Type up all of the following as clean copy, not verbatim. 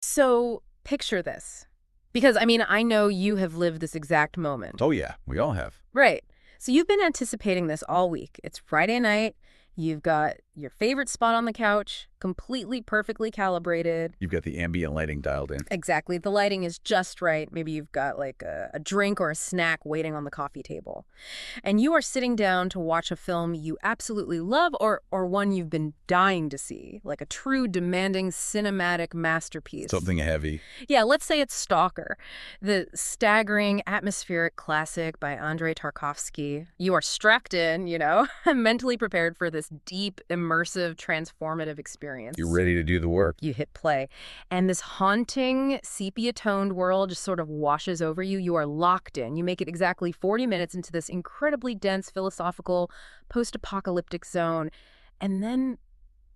So picture this. Because, I mean, I know you have lived this exact moment. Oh yeah, we all have. Right. So you've been anticipating this all week. It's Friday night. You've got your favorite spot on the couch, completely perfectly calibrated. You've got the ambient lighting dialed in. Exactly. The lighting is just right. Maybe you've got like a drink or a snack waiting on the coffee table. And you are sitting down to watch a film you absolutely love or one you've been dying to see, like a true demanding cinematic masterpiece. Something heavy. Yeah, let's say it's Stalker, the staggering atmospheric classic by Andrei Tarkovsky. You are strapped in, mentally prepared for this deep, immersive, transformative experience. You're ready to do the work. You hit play, and this haunting, sepia-toned world just sort of washes over you. You are locked in. You make it exactly 40 minutes into this incredibly dense, philosophical, post-apocalyptic zone, and then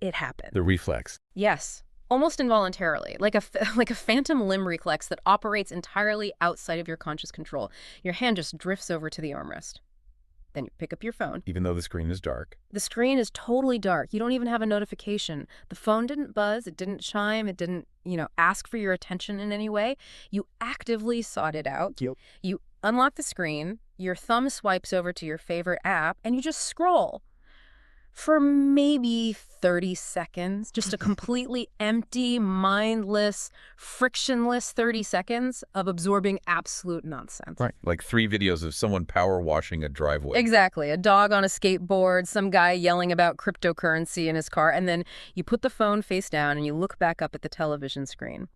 it happens. The reflex. Yes. Almost involuntarily, like a phantom limb reflex that operates entirely outside of your conscious control. Your hand just drifts over to the armrest. Then you pick up your phone. Even though the screen is dark. The screen is totally dark. You don't even have a notification. The phone didn't buzz. It didn't chime. It didn't, ask for your attention in any way. You actively sought it out. Yep. You unlock the screen. Your thumb swipes over to your favorite app, and you just scroll. For maybe 30 seconds, just a completely empty, mindless, frictionless 30 seconds of absorbing absolute nonsense. Right. Like 3 videos of someone power washing a driveway. Exactly. A dog on a skateboard, some guy yelling about cryptocurrency in his car, and then you put the phone face down and you look back up at the television screen.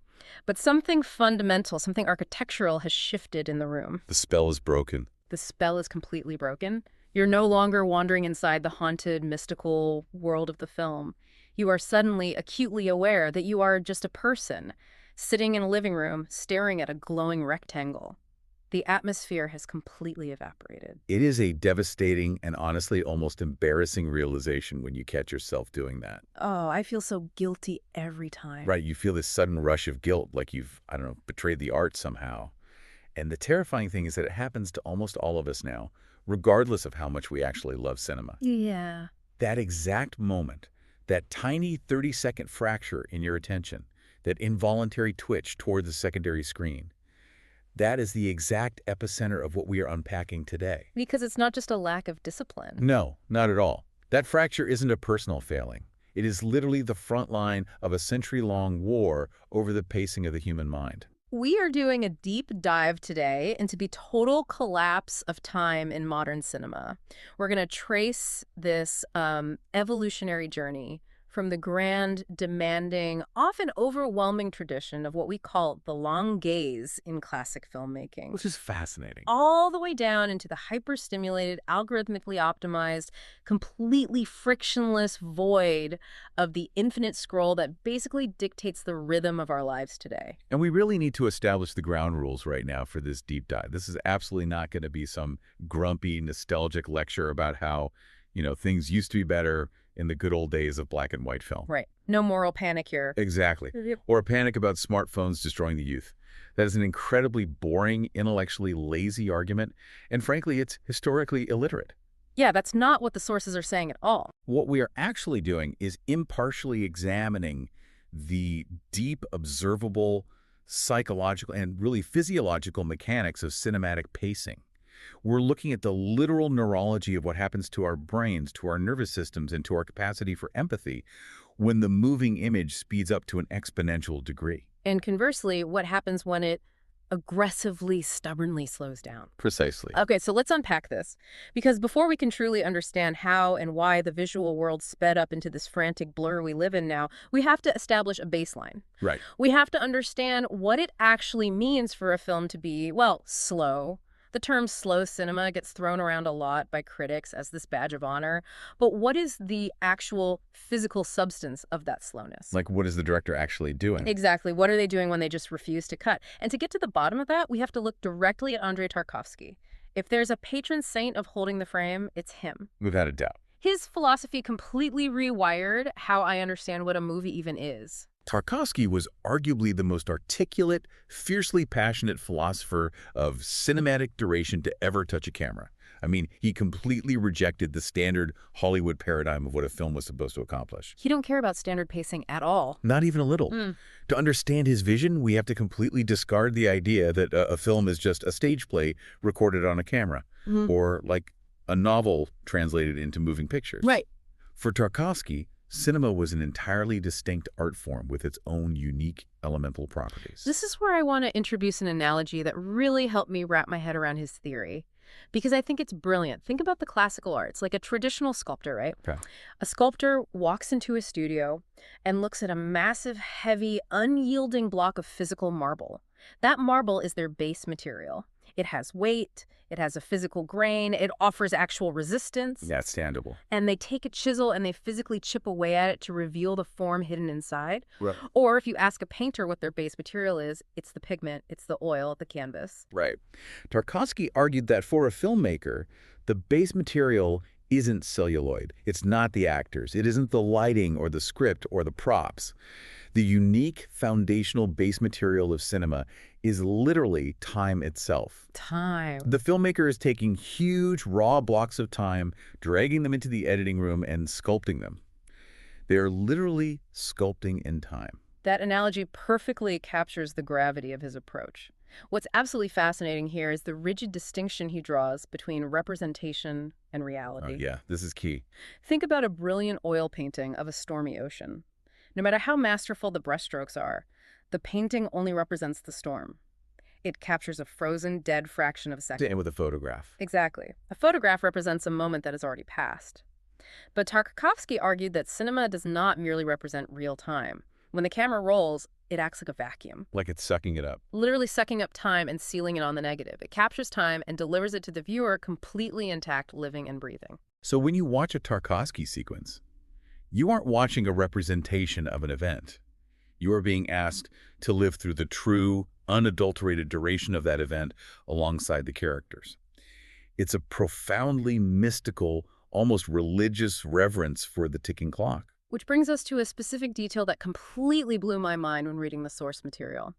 But something fundamental, something architectural has shifted in the room. The spell is broken. The spell is completely broken. You're no longer wandering inside the haunted, mystical world of the film. You are suddenly acutely aware that you are just a person, sitting in a living room, staring at a glowing rectangle. The atmosphere has completely evaporated. It is a devastating and honestly almost embarrassing realization when you catch yourself doing that. Oh, I feel so guilty every time. Right, you feel this sudden rush of guilt, like you've, betrayed the art somehow. And the terrifying thing is that it happens to almost all of us now, regardless of how much we actually love cinema. Yeah. That exact moment, that tiny 30-second fracture in your attention, that involuntary twitch toward the secondary screen, that is the exact epicenter of what we are unpacking today. Because it's not just a lack of discipline. No, not at all. That fracture isn't a personal failing. It is literally the front line of a century-long war over the pacing of the human mind. We are doing a deep dive today into the total collapse of time in modern cinema. We're going to trace this evolutionary journey from the grand, demanding, often overwhelming tradition of what we call the long gaze in classic filmmaking. Which is fascinating. All the way down into the hyper-stimulated, algorithmically optimized, completely frictionless void of the infinite scroll that basically dictates the rhythm of our lives today. And we really need to establish the ground rules right now for this deep dive. This is absolutely not going to be some grumpy, nostalgic lecture about how, things used to be better in the good old days of black and white film. Right. No moral panic here. Exactly. Yep. Or a panic about smartphones destroying the youth. That is an incredibly boring, intellectually lazy argument, and frankly, it's historically illiterate. Yeah, that's not what the sources are saying at all. What we are actually doing is impartially examining the deep, observable, psychological, and really physiological mechanics of cinematic pacing. We're looking at the literal neurology of what happens to our brains, to our nervous systems, and to our capacity for empathy when the moving image speeds up to an exponential degree. And conversely, what happens when it aggressively, stubbornly slows down? Precisely. Okay, so let's unpack this. Because before we can truly understand how and why the visual world sped up into this frantic blur we live in now, we have to establish a baseline. Right. We have to understand what it actually means for a film to be, well, slow. The term slow cinema gets thrown around a lot by critics as this badge of honor. But what is the actual physical substance of that slowness? Like, what is the director actually doing? Exactly. What are they doing when they just refuse to cut? And to get to the bottom of that, we have to look directly at Andrei Tarkovsky. If there's a patron saint of holding the frame, it's him. Without a doubt. His philosophy completely rewired how I understand what a movie even is. Tarkovsky was arguably the most articulate, fiercely passionate philosopher of cinematic duration to ever touch a camera. I mean, he completely rejected the standard Hollywood paradigm of what a film was supposed to accomplish. You don't care about standard pacing at all. Not even a little. Mm. To understand his vision, we have to completely discard the idea that a film is just a stage play recorded on a camera, Mhm. or like a novel translated into moving pictures. Right. For Tarkovsky, cinema was an entirely distinct art form with its own unique elemental properties. This is where I want to introduce an analogy that really helped me wrap my head around his theory, because I think it's brilliant. Think about the classical arts, like a traditional sculptor, right? Okay. A sculptor walks into a studio and looks at a massive, heavy, unyielding block of physical marble. That marble is their base material. It has weight, it has a physical grain, it offers actual resistance. That's tangible. And they take a chisel and they physically chip away at it to reveal the form hidden inside. Right. Or if you ask a painter what their base material is, it's the pigment, it's the oil, the canvas. Right. Tarkovsky argued that for a filmmaker, the base material isn't celluloid. It's not the actors. It isn't the lighting or the script or the props. The unique foundational base material of cinema is literally time itself. Time. The filmmaker is taking huge raw blocks of time, dragging them into the editing room and sculpting them. They are literally sculpting in time. That analogy perfectly captures the gravity of his approach. What's absolutely fascinating here is the rigid distinction he draws between representation and reality. Yeah, this is key. Think about a brilliant oil painting of a stormy ocean. No matter how masterful the brushstrokes are, the painting only represents the storm. It captures a frozen, dead fraction of a second. And with a photograph. Exactly. A photograph represents a moment that has already passed. But Tarkovsky argued that cinema does not merely represent real time. When the camera rolls, it acts like a vacuum, Like it's sucking it up. literally sucking up time and sealing it on the negative. It captures time and delivers it to the viewer completely intact, living and breathing. So when you watch a Tarkovsky sequence, you aren't watching a representation of an event. You are being asked to live through the true, unadulterated duration of that event alongside the characters. It's a profoundly mystical, almost religious reverence for the ticking clock. Which brings us to a specific detail that completely blew my mind when reading the source material.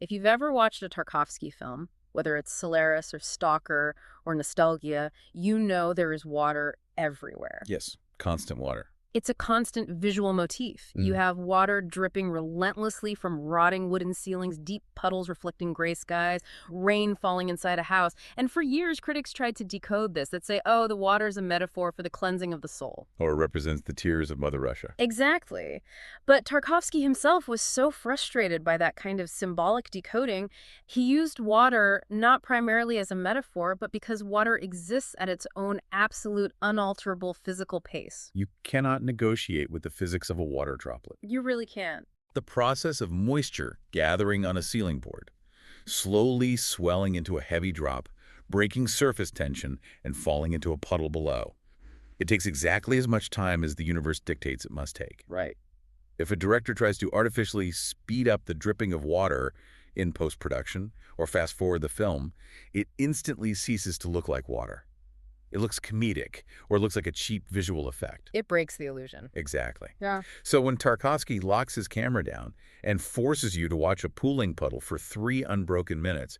If you've ever watched a Tarkovsky film, whether it's Solaris or Stalker or Nostalgia, you know there is water everywhere. Yes, constant water. It's a constant visual motif. You have water dripping relentlessly from rotting wooden ceilings, deep puddles reflecting gray skies, rain falling inside a house. And for years, critics tried to decode this. They'd say, oh, the water is a metaphor for the cleansing of the soul. Or represents the tears of Mother Russia. Exactly. But Tarkovsky himself was so frustrated by that kind of symbolic decoding, he used water not primarily as a metaphor, but because water exists at its own absolute, unalterable physical pace. You cannot negotiate with the physics of a water droplet. You really can't. The process of moisture gathering on a ceiling board, slowly swelling into a heavy drop, breaking surface tension, and falling into a puddle below. It takes exactly as much time as the universe dictates it must take. Right. If a director tries to artificially speed up the dripping of water in post-production or fast forward the film, it instantly ceases to look like water. It looks comedic, or it looks like a cheap visual effect. It breaks the illusion. Exactly. Yeah. So when Tarkovsky locks his camera down and forces you to watch a pooling puddle for 3 unbroken minutes,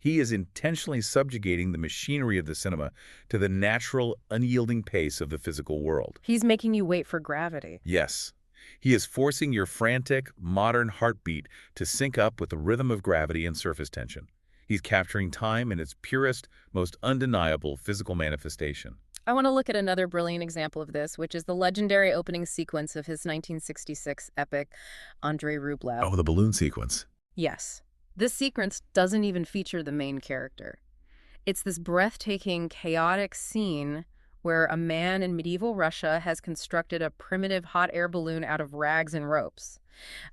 he is intentionally subjugating the machinery of the cinema to the natural, unyielding pace of the physical world. He's making you wait for gravity. Yes, he is forcing your frantic, modern heartbeat to sync up with the rhythm of gravity and surface tension. He's capturing time in its purest, most undeniable physical manifestation. I want to look at another brilliant example of this, which is the legendary opening sequence of his 1966 epic, Andrei Rublev. Oh, the balloon sequence. Yes. This sequence doesn't even feature the main character. It's this breathtaking, chaotic scene where a man in medieval Russia has constructed a primitive hot air balloon out of rags and ropes.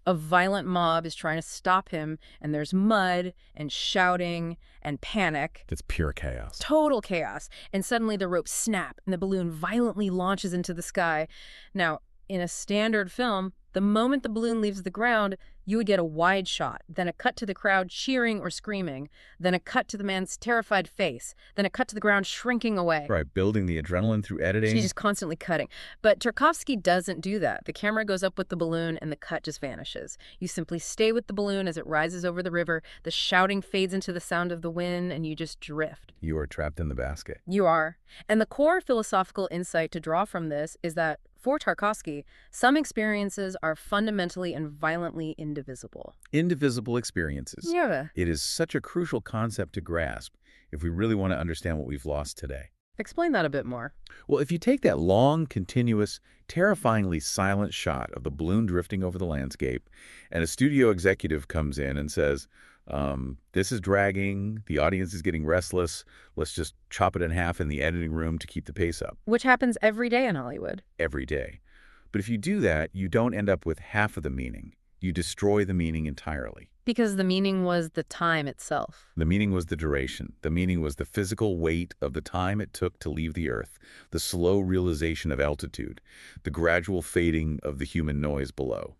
A violent mob is trying to stop him, and there's mud and shouting and panic. It's pure chaos. Total chaos. And suddenly the ropes snap, and the balloon violently launches into the sky. Now, In a standard film, the moment the balloon leaves the ground, you would get a wide shot, then a cut to the crowd cheering or screaming, then a cut to the man's terrified face, then a cut to the ground shrinking away. Right, building the adrenaline through She's editing. just constantly cutting. But Tarkovsky doesn't do that. The camera goes up with the balloon and the cut just vanishes. You simply stay with the balloon as it rises over the river, the shouting fades into the sound of the wind, and you just drift. You are trapped in the basket. You are. And the core philosophical insight to draw from this is that, for Tarkovsky, some experiences are fundamentally and violently indivisible. Indivisible experiences. Yeah. It is such a crucial concept to grasp if we really want to understand what we've lost today. Explain that a bit more. Well, if you take that long, continuous, terrifyingly silent shot of the balloon drifting over the landscape, and a studio executive comes in and says, this is dragging, the audience is getting restless, let's just chop it in half in the editing room to keep the pace up. Which happens every day in Hollywood. Every day. But if you do that, you don't end up with half of the meaning. You destroy the meaning entirely. Because the meaning was the time itself. The meaning was the duration. The meaning was the physical weight of the time it took to leave the Earth, the slow realization of altitude, the gradual fading of the human noise below.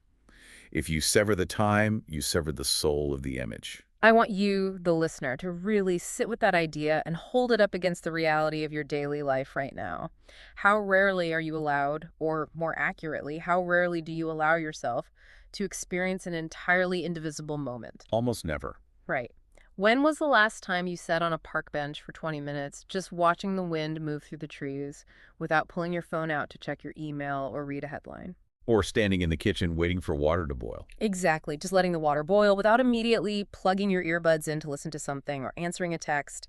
If you sever the time, you sever the soul of the image. I want you, the listener, to really sit with that idea and hold it up against the reality of your daily life right now. How rarely are you allowed, or more accurately, how rarely do you allow yourself to experience an entirely indivisible moment? Almost never. Right. When was the last time you sat on a park bench for 20 minutes just watching the wind move through the trees without pulling your phone out to check your email or read a headline? Or standing in the kitchen waiting for water to boil. Exactly. Just letting the water boil without immediately plugging your earbuds in to listen to something or answering a text.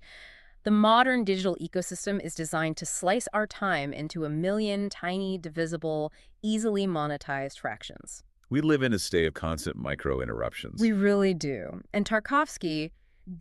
The modern digital ecosystem is designed to slice our time into a million tiny, divisible, easily monetized fractions. We live in a state of constant micro-interruptions. We really do. And Tarkovsky,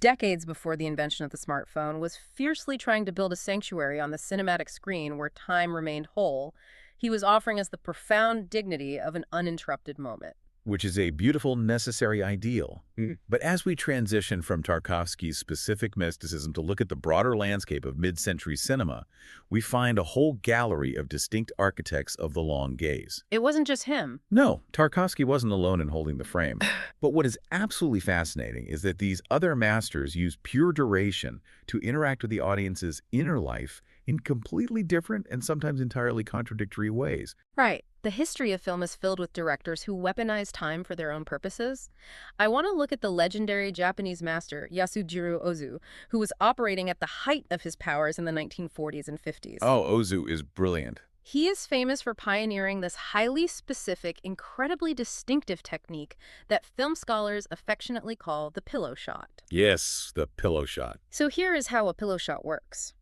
decades before the invention of the smartphone, was fiercely trying to build a sanctuary on the cinematic screen where time remained whole. He was offering us the profound dignity of an uninterrupted moment. Which is a beautiful, necessary ideal. But as we transition from Tarkovsky's specific mysticism to look at the broader landscape of mid-century cinema, we find a whole gallery of distinct architects of the long gaze. It wasn't just him. No, Tarkovsky wasn't alone in holding the frame. But what is absolutely fascinating is that these other masters use pure duration to interact with the audience's inner life in completely different and sometimes entirely contradictory ways. Right. The history of film is filled with directors who weaponize time for their own purposes. I want to look at the legendary Japanese master Yasujiro Ozu, who was operating at the height of his powers in the 1940s and 50s. Oh, Ozu is brilliant. He is famous for pioneering this highly specific, incredibly distinctive technique that film scholars affectionately call the pillow shot. Yes, the pillow shot. So here is how a pillow shot works.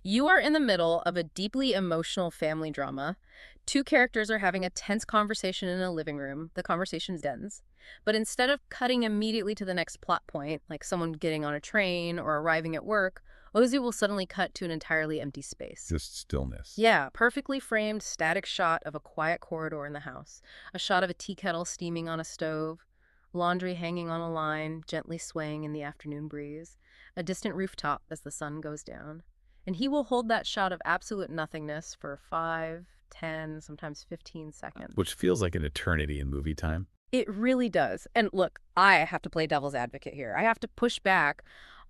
You are in the middle of a deeply emotional family drama. Two characters are having a tense conversation in a living room. The conversation ends. But instead of cutting immediately to the next plot point, like someone getting on a train or arriving at work, Ozu will suddenly cut to an entirely empty space. Just stillness. Yeah, perfectly framed, static shot of a quiet corridor in the house. A shot of a tea kettle steaming on a stove. Laundry hanging on a line, gently swaying in the afternoon breeze. A distant rooftop as the sun goes down. And he will hold that shot of absolute nothingness for 5, 10, sometimes 15 seconds. Which feels like an eternity in movie time. It really does. And look, I have to play devil's advocate here. I have to push back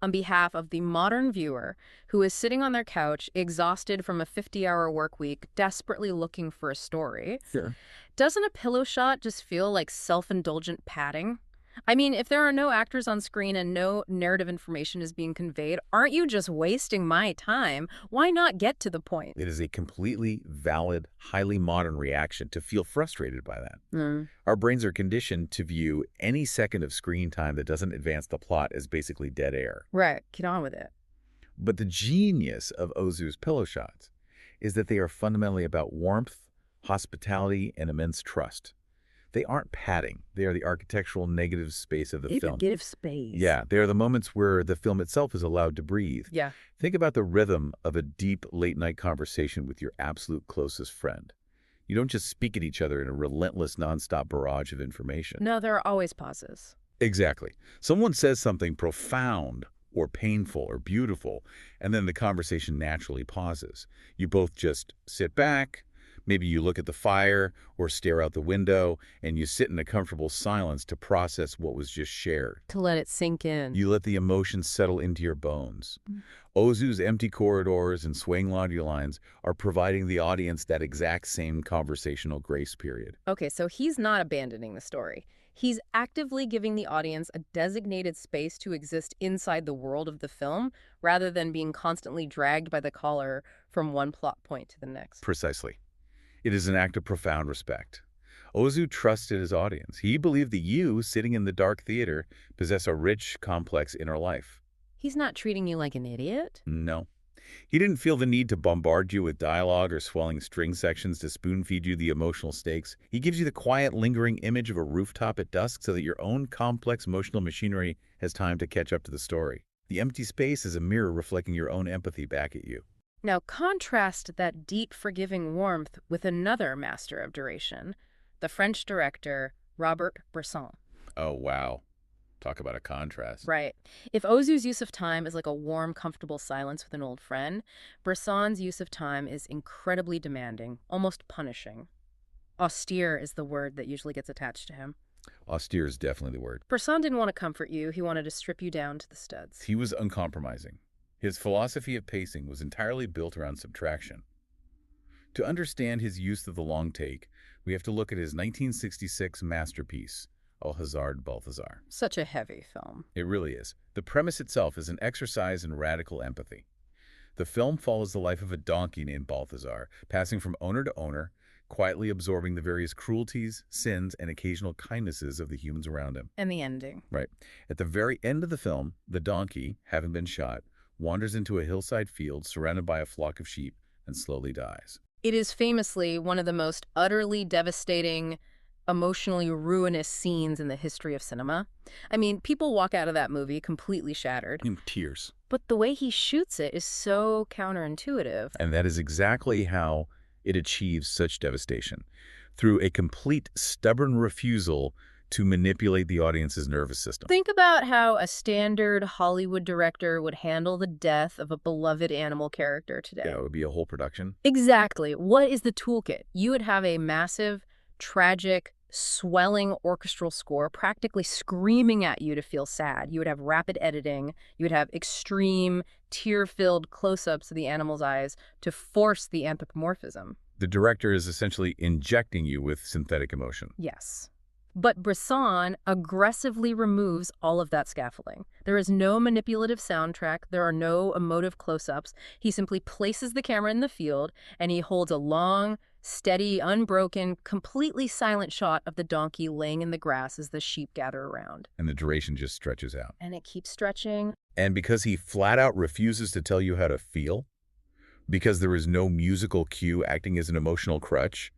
on behalf of the modern viewer who is sitting on their couch, exhausted from a 50-hour work week, desperately looking for a story. Sure. Doesn't a pillow shot just feel like self-indulgent padding? I mean, if there are no actors on screen and no narrative information is being conveyed, aren't you just wasting my time? Why not get to the point? It is a completely valid, highly modern reaction to feel frustrated by that. Our brains are conditioned to view any second of screen time that doesn't advance the plot as basically dead air. Right. Get on with it. But the genius of Ozu's pillow shots is that they are fundamentally about warmth, hospitality, and immense trust. They aren't padding. They are the architectural negative space of the film. Negative space. Yeah, they are the moments where the film itself is allowed to breathe. Yeah. Think about the rhythm of a deep late-night conversation with your absolute closest friend. You don't just speak at each other in a relentless, nonstop barrage of information. No, there are always pauses. Exactly. Someone says something profound or painful or beautiful, and then the conversation naturally pauses. You both just sit back, Maybe you look at the fire or stare out the window, and you sit in a comfortable silence to process what was just shared. To let it sink in. You let the emotions settle into your bones. Ozu's empty corridors and swaying audio lines are providing the audience that exact same conversational grace period. Okay, so he's not abandoning the story. He's actively giving the audience a designated space to exist inside the world of the film rather than being constantly dragged by the collar from one plot point to the next. Precisely. It is an act of profound respect. Ozu trusted his audience. He believed that you, sitting in the dark theater, possess a rich, complex inner life. He's not treating you like an idiot. No. He didn't feel the need to bombard you with dialogue or swelling string sections to spoon-feed you the emotional stakes. He gives you the quiet, lingering image of a rooftop at dusk so that your own complex emotional machinery has time to catch up to the story. The empty space is a mirror reflecting your own empathy back at you. Now contrast that deep, forgiving warmth with another master of duration, the French director Robert Bresson. Oh, wow. Talk about a contrast. Right. If Ozu's use of time is like a warm, comfortable silence with an old friend, Bresson's use of time is incredibly demanding, almost punishing. Austere is the word that usually gets attached to him. Austere is definitely the word. Bresson didn't want to comfort you. He wanted to strip you down to the studs. He was uncompromising. His philosophy of pacing was entirely built around subtraction. To understand his use of the long take, we have to look at his 1966 masterpiece, Au Hasard Balthazar. Such a heavy film. It really is. The premise itself is an exercise in radical empathy. The film follows the life of a donkey named Balthazar, passing from owner to owner, quietly absorbing the various cruelties, sins, and occasional kindnesses of the humans around him. And the ending. Right. At the very end of the film, the donkey, having been shot, wanders into a hillside field surrounded by a flock of sheep and slowly dies. It is famously one of the most utterly devastating, emotionally ruinous scenes in the history of cinema. I mean, people walk out of that movie completely shattered. In tears. But the way he shoots it is so counterintuitive. And that is exactly how it achieves such devastation. Through a complete, stubborn refusal to manipulate the audience's nervous system. Think about how a standard Hollywood director would handle the death of a beloved animal character today. Yeah, it would be a whole production. Exactly. What is the toolkit? You would have a massive, tragic, swelling orchestral score practically screaming at you to feel sad. You would have rapid editing. You would have extreme, tear-filled close-ups of the animal's eyes to force the anthropomorphism. The director is essentially injecting you with synthetic emotion. Yes. But Bresson aggressively removes all of that scaffolding. There is no manipulative soundtrack. There are no emotive close-ups. He simply places the camera in the field, and he holds a long, steady, unbroken, completely silent shot of the donkey laying in the grass as the sheep gather around. And the duration just stretches out. And it keeps stretching. And because he flat out refuses to tell you how to feel, because there is no musical cue acting as an emotional crutch,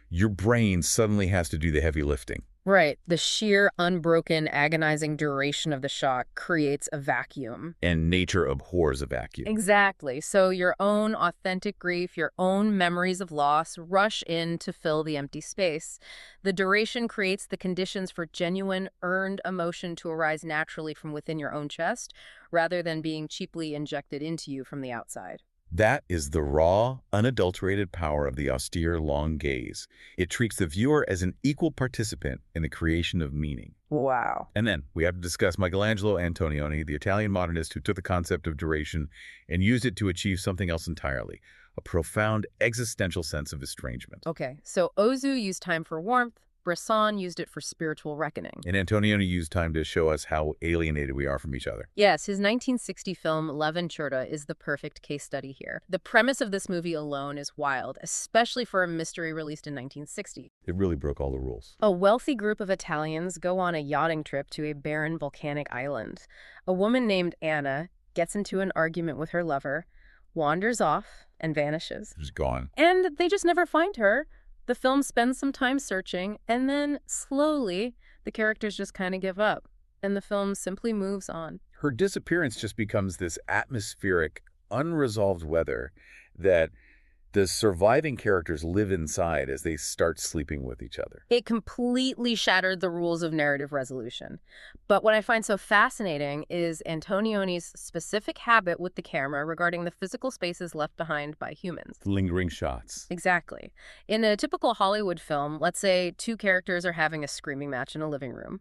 your brain suddenly has to do the heavy lifting. Right. The sheer, unbroken, agonizing duration of the shot creates a vacuum. And nature abhors a vacuum. Exactly. So your own authentic grief, your own memories of loss rush in to fill the empty space. The duration creates the conditions for genuine, earned emotion to arise naturally from within your own chest, rather than being cheaply injected into you from the outside. That is the raw, unadulterated power of the austere long gaze. It treats the viewer as an equal participant in the creation of meaning. Wow. And then we have to discuss Michelangelo Antonioni, the Italian modernist who took the concept of duration and used it to achieve something else entirely, a profound existential sense of estrangement. Okay, so Ozu used time for warmth, Bresson used it for spiritual reckoning. And Antonioni used time to show us how alienated we are from each other. Yes, his 1960 film L'Avventura is the perfect case study here. The premise of this movie alone is wild, especially for a mystery released in 1960. It really broke all the rules. A wealthy group of Italians go on a yachting trip to a barren volcanic island. A woman named Anna gets into an argument with her lover, wanders off, and vanishes. She's gone. And they just never find her. The film spends some time searching, and then, slowly, the characters just kind of give up, and the film simply moves on. Her disappearance just becomes this atmospheric, unresolved weather that The surviving characters live inside as they start sleeping with each other. It completely shattered the rules of narrative resolution. But what I find so fascinating is Antonioni's specific habit with the camera regarding the physical spaces left behind by humans. Lingering shots. Exactly. In a typical Hollywood film, let's say two characters are having a screaming match in a living room.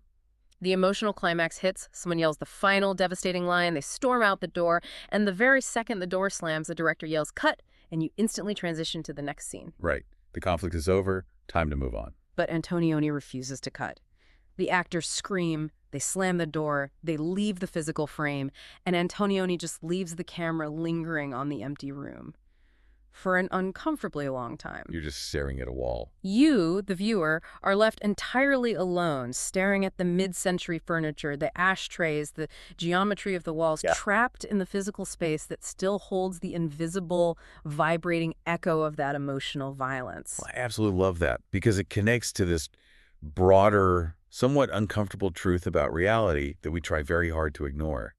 The emotional climax hits, someone yells the final devastating line, they storm out the door, and the very second the door slams, the director yells, "Cut!" and you instantly transition to the next scene. Right. The conflict is over. Time to move on. But Antonioni refuses to cut. The actors scream, they slam the door, they leave the physical frame, and Antonioni just leaves the camera lingering on the empty room for an uncomfortably long time. You're just staring at a wall. You, the viewer, are left entirely alone, staring at the mid-century furniture, the ashtrays, the geometry of the walls, trapped in the physical space that still holds the invisible, vibrating echo of that emotional violence. Well, I absolutely love that because it connects to this broader, somewhat uncomfortable truth about reality that we try very hard to ignore.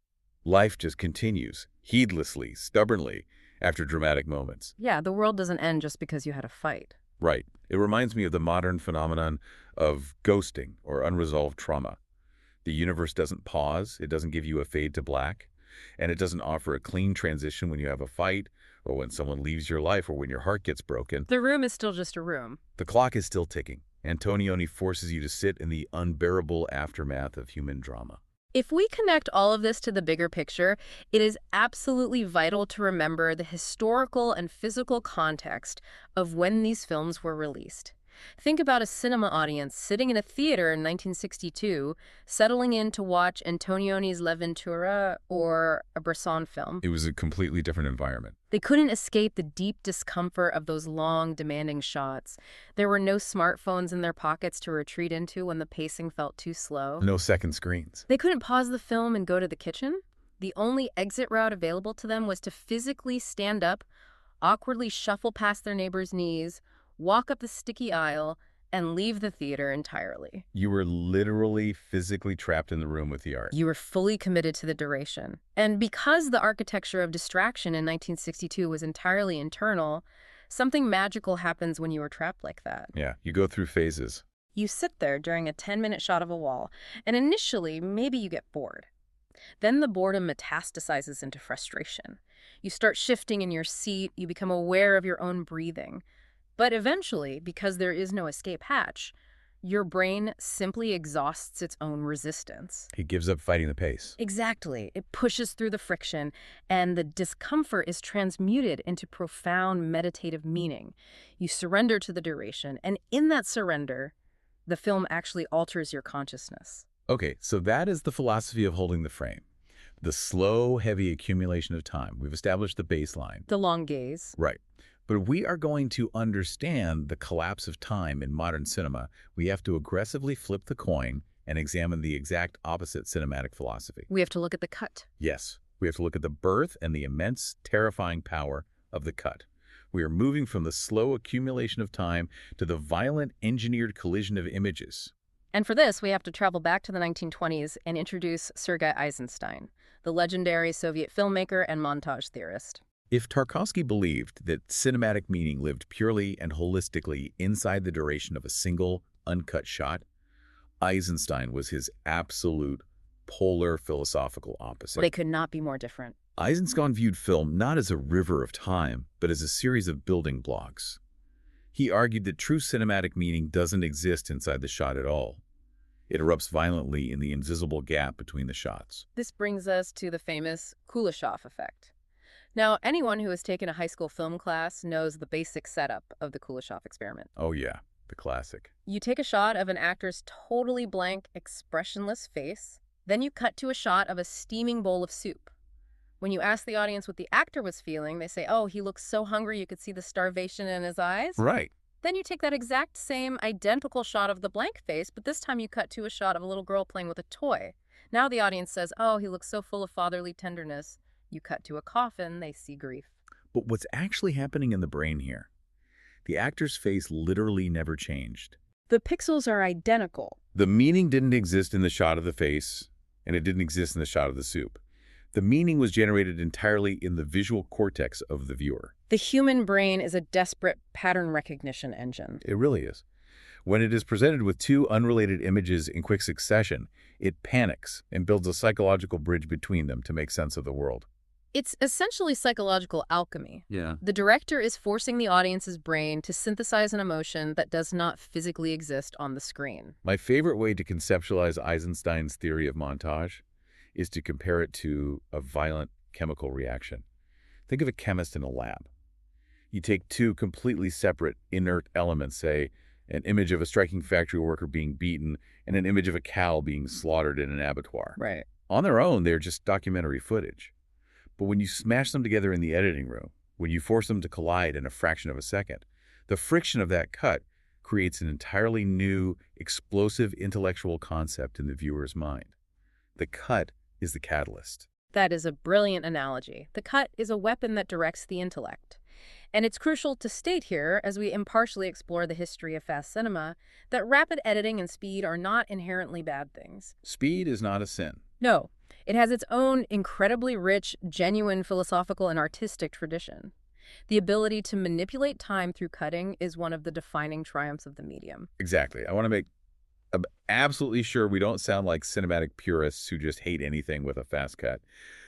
Life just continues, heedlessly, stubbornly, after dramatic moments. Yeah, the world doesn't end just because you had a fight. Right. It reminds me of the modern phenomenon of ghosting or unresolved trauma. The universe doesn't pause, it doesn't give you a fade to black, and it doesn't offer a clean transition when you have a fight or when someone leaves your life or when your heart gets broken. The room is still just a room. The clock is still ticking. Antonioni forces you to sit in the unbearable aftermath of human drama. If we connect all of this to the bigger picture, it is absolutely vital to remember the historical and physical context of when these films were released. Think about a cinema audience sitting in a theater in 1962, settling in to watch Antonioni's L'Avventura or a Bresson film. It was a completely different environment. They couldn't escape the deep discomfort of those long, demanding shots. There were no smartphones in their pockets to retreat into when the pacing felt too slow. No second screens. They couldn't pause the film and go to the kitchen. The only exit route available to them was to physically stand up, awkwardly shuffle past their neighbor's knees, walk up the sticky aisle, and leave the theater entirely. You were literally physically trapped in the room with the art. You were fully committed to the duration. And because the architecture of distraction in 1962 was entirely internal, something magical happens when you are trapped like that. Yeah, you go through phases. You sit there during a 10-minute shot of a wall, and initially, maybe you get bored. Then the boredom metastasizes into frustration. You start shifting in your seat, you become aware of your own breathing. But eventually, because there is no escape hatch, your brain simply exhausts its own resistance. He gives up fighting the pace. Exactly. It pushes through the friction, and the discomfort is transmuted into profound meditative meaning. You surrender to the duration, and in that surrender, the film actually alters your consciousness. Okay, so that is the philosophy of holding the frame. The slow, heavy accumulation of time. We've established the baseline. The long gaze. Right. But we are going to understand the collapse of time in modern cinema. We have to aggressively flip the coin and examine the exact opposite cinematic philosophy. We have to look at the cut. Yes, we have to look at the birth and the immense, terrifying power of the cut. We are moving from the slow accumulation of time to the violent, engineered collision of images. And for this, we have to travel back to the 1920s and introduce Sergei Eisenstein, the legendary Soviet filmmaker and montage theorist. If Tarkovsky believed that cinematic meaning lived purely and holistically inside the duration of a single, uncut shot, Eisenstein was his absolute polar philosophical opposite. They could not be more different. Eisenstein viewed film not as a river of time, but as a series of building blocks. He argued that true cinematic meaning doesn't exist inside the shot at all. It erupts violently in the invisible gap between the shots. This brings us to the famous Kuleshov effect. Now, anyone who has taken a high school film class knows the basic setup of the Kuleshov experiment. Oh yeah, the classic. You take a shot of an actor's totally blank, expressionless face, then you cut to a shot of a steaming bowl of soup. When you ask the audience what the actor was feeling, they say, "Oh, he looks so hungry you could see the starvation in his eyes." Right. Then you take that exact same identical shot of the blank face, but this time you cut to a shot of a little girl playing with a toy. Now the audience says, "Oh, he looks so full of fatherly tenderness." You cut to a coffin, they see grief. But what's actually happening in the brain here? The actor's face literally never changed. The pixels are identical. The meaning didn't exist in the shot of the face, and it didn't exist in the shot of the soup. The meaning was generated entirely in the visual cortex of the viewer. The human brain is a desperate pattern recognition engine. It really is. When it is presented with two unrelated images in quick succession, it panics and builds a psychological bridge between them to make sense of the world. It's essentially psychological alchemy. Yeah. The director is forcing the audience's brain to synthesize an emotion that does not physically exist on the screen. My favorite way to conceptualize Eisenstein's theory of montage is to compare it to a violent chemical reaction. Think of a chemist in a lab. You take two completely separate inert elements, say, an image of a striking factory worker being beaten and an image of a cow being slaughtered in an abattoir. Right. On their own, they're just documentary footage. But when you smash them together in the editing room, when you force them to collide in a fraction of a second, the friction of that cut creates an entirely new, explosive intellectual concept in the viewer's mind. The cut is the catalyst. That is a brilliant analogy. The cut is a weapon that directs the intellect. And it's crucial to state here, as we impartially explore the history of fast cinema, that rapid editing and speed are not inherently bad things. Speed is not a sin. No, it has its own incredibly rich, genuine philosophical and artistic tradition. The ability to manipulate time through cutting is one of the defining triumphs of the medium. Exactly. I want to make absolutely sure we don't sound like cinematic purists who just hate anything with a fast cut.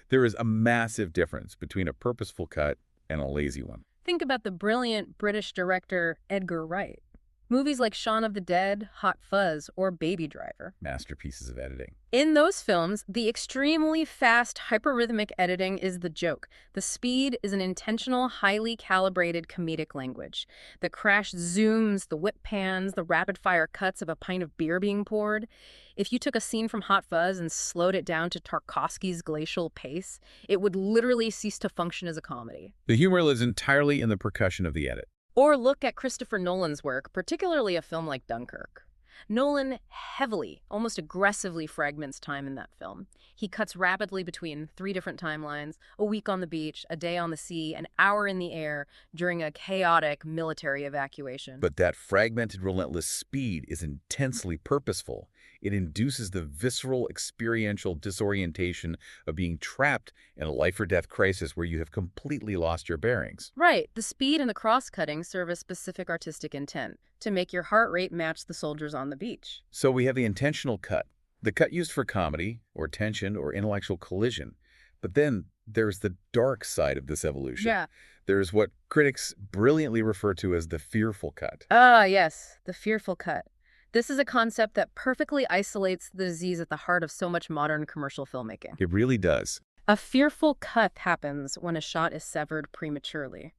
There is a massive difference between a purposeful cut and a lazy one. Think about the brilliant British director Edgar Wright. Movies like Shaun of the Dead, Hot Fuzz, or Baby Driver. Masterpieces of editing. In those films, the extremely fast, hyperrhythmic editing is the joke. The speed is an intentional, highly calibrated comedic language. The crash zooms, the whip pans, the rapid-fire cuts of a pint of beer being poured. If you took a scene from Hot Fuzz and slowed it down to Tarkovsky's glacial pace, it would literally cease to function as a comedy. The humor lives entirely in the percussion of the edit. Or look at Christopher Nolan's work, particularly a film like Dunkirk. Nolan heavily, almost aggressively fragments time in that film. He cuts rapidly between 3 different timelines: a week on the beach, a day on the sea, an hour in the air during a chaotic military evacuation. But that fragmented, relentless speed is intensely purposeful. It induces the visceral, experiential disorientation of being trapped in a life-or-death crisis where you have completely lost your bearings. Right. The speed and the cross-cutting serve a specific artistic intent, to make your heart rate match the soldiers on the beach. So we have the intentional cut, the cut used for comedy, or tension, or intellectual collision. But then there's the dark side of this evolution. Yeah. There's what critics brilliantly refer to as the fearful cut. Ah, yes, the fearful cut. This is a concept that perfectly isolates the disease at the heart of so much modern commercial filmmaking. It really does. A fearful cut happens when a shot is severed prematurely.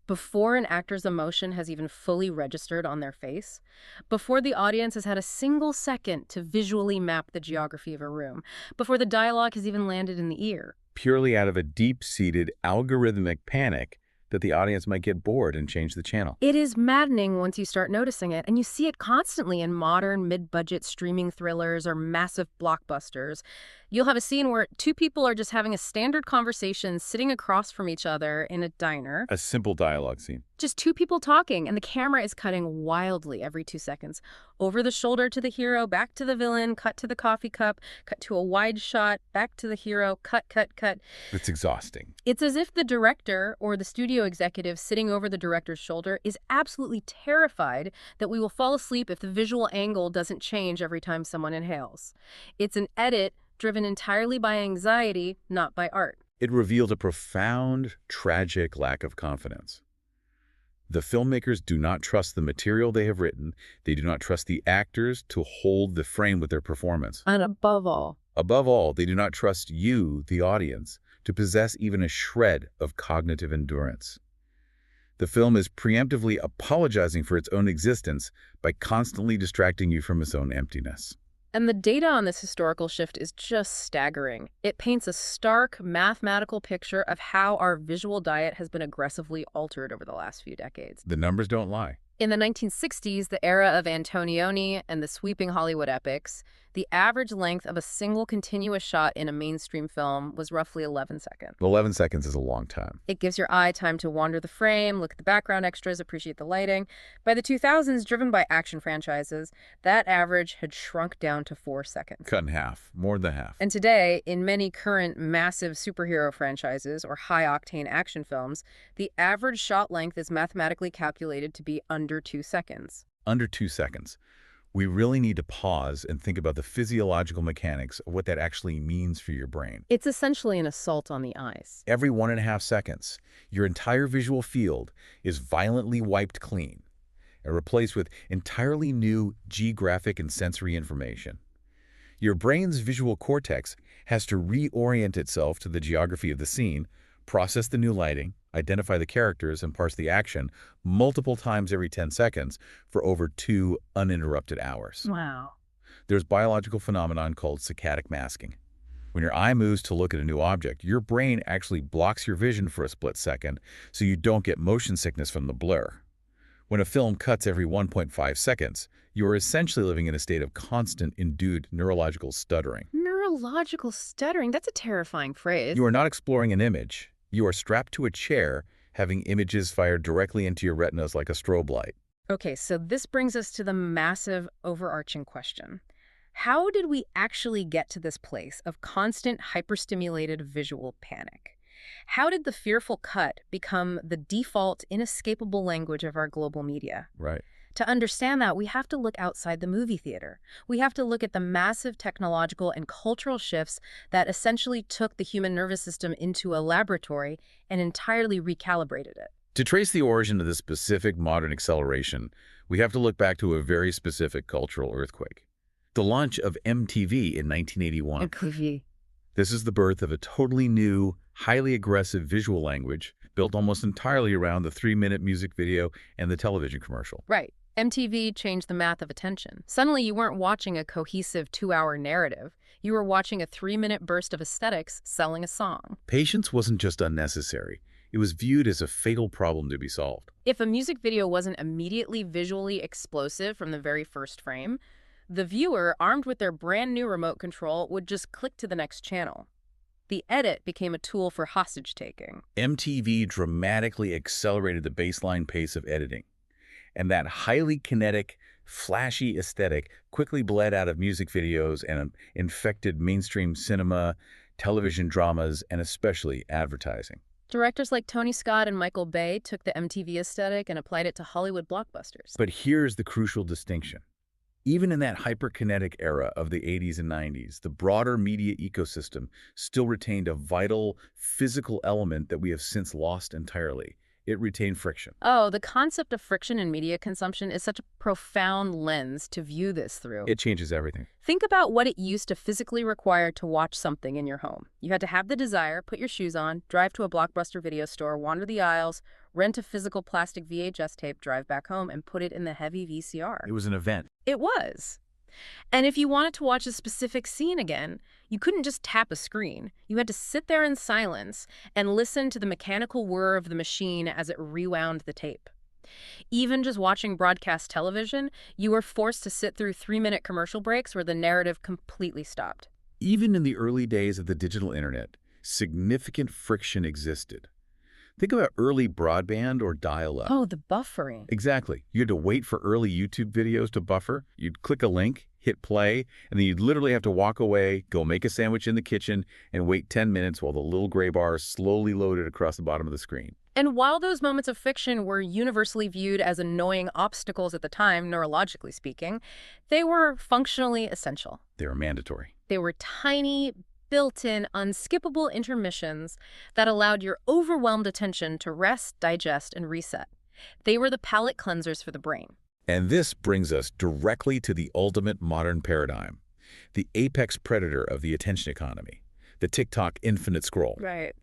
Before an actor's emotion has even fully registered on their face, before the audience has had a single second to visually map the geography of a room, before the dialogue has even landed in the ear. Purely out of a deep-seated algorithmic panic that the audience might get bored and change the channel. It is maddening once you start noticing it, and you see it constantly in modern mid-budget streaming thrillers or massive blockbusters. You'll have a scene where 2 people are just having a standard conversation sitting across from each other in a diner. A simple dialogue scene. Just 2 people talking, and the camera is cutting wildly every 2 seconds. Over the shoulder to the hero, back to the villain, cut to the coffee cup, cut to a wide shot, back to the hero, cut, cut, cut. It's exhausting. It's as if the director or the studio executive sitting over the director's shoulder is absolutely terrified that we will fall asleep if the visual angle doesn't change every time someone inhales. It's an edit driven entirely by anxiety, not by art. It revealed a profound, tragic lack of confidence. The filmmakers do not trust the material they have written. They do not trust the actors to hold the frame with their performance. And above all, they do not trust you, the audience, to possess even a shred of cognitive endurance. The film is preemptively apologizing for its own existence by constantly distracting you from its own emptiness. And the data on this historical shift is just staggering. It paints a stark mathematical picture of how our visual diet has been aggressively altered over the last few decades. The numbers don't lie. In the 1960s, the era of Antonioni and the sweeping Hollywood epics, the average length of a single continuous shot in a mainstream film was roughly 11 seconds. 11 seconds is a long time. It gives your eye time to wander the frame, look at the background extras, appreciate the lighting. By the 2000s, driven by action franchises, that average had shrunk down to 4 seconds. Cut in half, more than half. And today, in many current massive superhero franchises or high-octane action films, the average shot length is mathematically calculated to be under 2 seconds. Under 2 seconds. We really need to pause and think about the physiological mechanics of what that actually means for your brain. It's essentially an assault on the eyes. Every 1.5 seconds, your entire visual field is violently wiped clean and replaced with entirely new geographic and sensory information. Your brain's visual cortex has to reorient itself to the geography of the scene, process the new lighting, identify the characters, and parse the action multiple times every 10 seconds for over 2 uninterrupted hours. Wow. There's a biological phenomenon called saccadic masking. When your eye moves to look at a new object, your brain actually blocks your vision for a split second so you don't get motion sickness from the blur. When a film cuts every 1.5 seconds, you are essentially living in a state of constant induced neurological stuttering. Neurological stuttering? That's a terrifying phrase. You are not exploring an image. You are strapped to a chair, having images fired directly into your retinas like a strobe light. Okay, so this brings us to the massive, overarching question. How did we actually get to this place of constant hyperstimulated visual panic? How did the fearful cut become the default, inescapable language of our global media? Right. To understand that, we have to look outside the movie theater. We have to look at the massive technological and cultural shifts that essentially took the human nervous system into a laboratory and entirely recalibrated it. To trace the origin of this specific modern acceleration, we have to look back to a very specific cultural earthquake. The launch of MTV in 1981. This is the birth of a totally new, highly aggressive visual language built almost entirely around the 3-minute music video and the television commercial. Right. MTV changed the math of attention. Suddenly, you weren't watching a cohesive 2-hour narrative. You were watching a 3-minute burst of aesthetics selling a song. Patience wasn't just unnecessary. It was viewed as a fatal problem to be solved. If a music video wasn't immediately visually explosive from the very first frame, the viewer, armed with their brand new remote control, would just click to the next channel. The edit became a tool for hostage-taking. MTV dramatically accelerated the baseline pace of editing, and that highly kinetic, flashy aesthetic quickly bled out of music videos and infected mainstream cinema, television dramas, and especially advertising. Directors like Tony Scott and Michael Bay took the MTV aesthetic and applied it to Hollywood blockbusters. But here's the crucial distinction. Even in that hyperkinetic era of the 80s and 90s, the broader media ecosystem still retained a vital physical element that we have since lost entirely. It retained friction. Oh, the concept of friction in media consumption is such a profound lens to view this through. It changes everything. Think about what it used to physically require to watch something in your home. You had to have the desire, put your shoes on, drive to a Blockbuster video store, wander the aisles, rent a physical plastic VHS tape, drive back home, and put it in the heavy VCR. It was an event. It was. And if you wanted to watch a specific scene again, you couldn't just tap a screen. You had to sit there in silence and listen to the mechanical whir of the machine as it rewound the tape. Even just watching broadcast television, you were forced to sit through 3-minute commercial breaks where the narrative completely stopped. Even in the early days of the digital internet, significant friction existed. Think about early broadband or dial-up. Oh, the buffering. Exactly. You had to wait for early YouTube videos to buffer. You'd click a link, hit play, and then you'd literally have to walk away, go make a sandwich in the kitchen, and wait 10 minutes while the little gray bar slowly loaded across the bottom of the screen. And while those moments of friction were universally viewed as annoying obstacles at the time, neurologically speaking, they were functionally essential. They were mandatory. They were tiny, built-in, unskippable intermissions that allowed your overwhelmed attention to rest, digest, and reset. They were the palate cleansers for the brain. And this brings us directly to the ultimate modern paradigm, the apex predator of the attention economy, the TikTok infinite scroll. Right.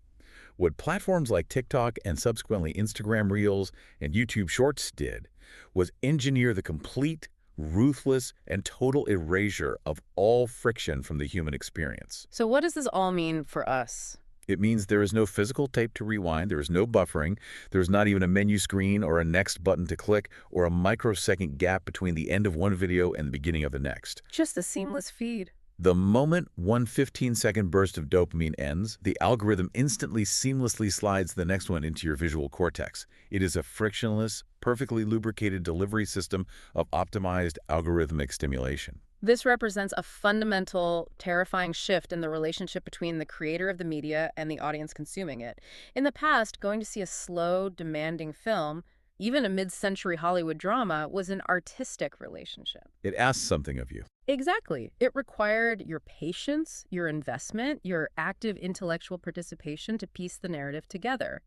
What platforms like TikTok and subsequently Instagram Reels and YouTube Shorts did was engineer the complete, ruthless, and total erasure of all friction from the human experience. So what does this all mean for us? It means there is no physical tape to rewind, there is no buffering, there's not even a menu screen or a next button to click or a microsecond gap between the end of one video and the beginning of the next. Just a seamless feed. The moment one 15-second burst of dopamine ends, the algorithm instantly seamlessly slides the next one into your visual cortex. It is a frictionless, perfectly lubricated delivery system of optimized algorithmic stimulation. This represents a fundamental, terrifying shift in the relationship between the creator of the media and the audience consuming it. In the past, going to see a slow, demanding film, even a mid-century Hollywood drama, was an artistic relationship. It asks something of you. Exactly. It required your patience, your investment, your active intellectual participation to piece the narrative together.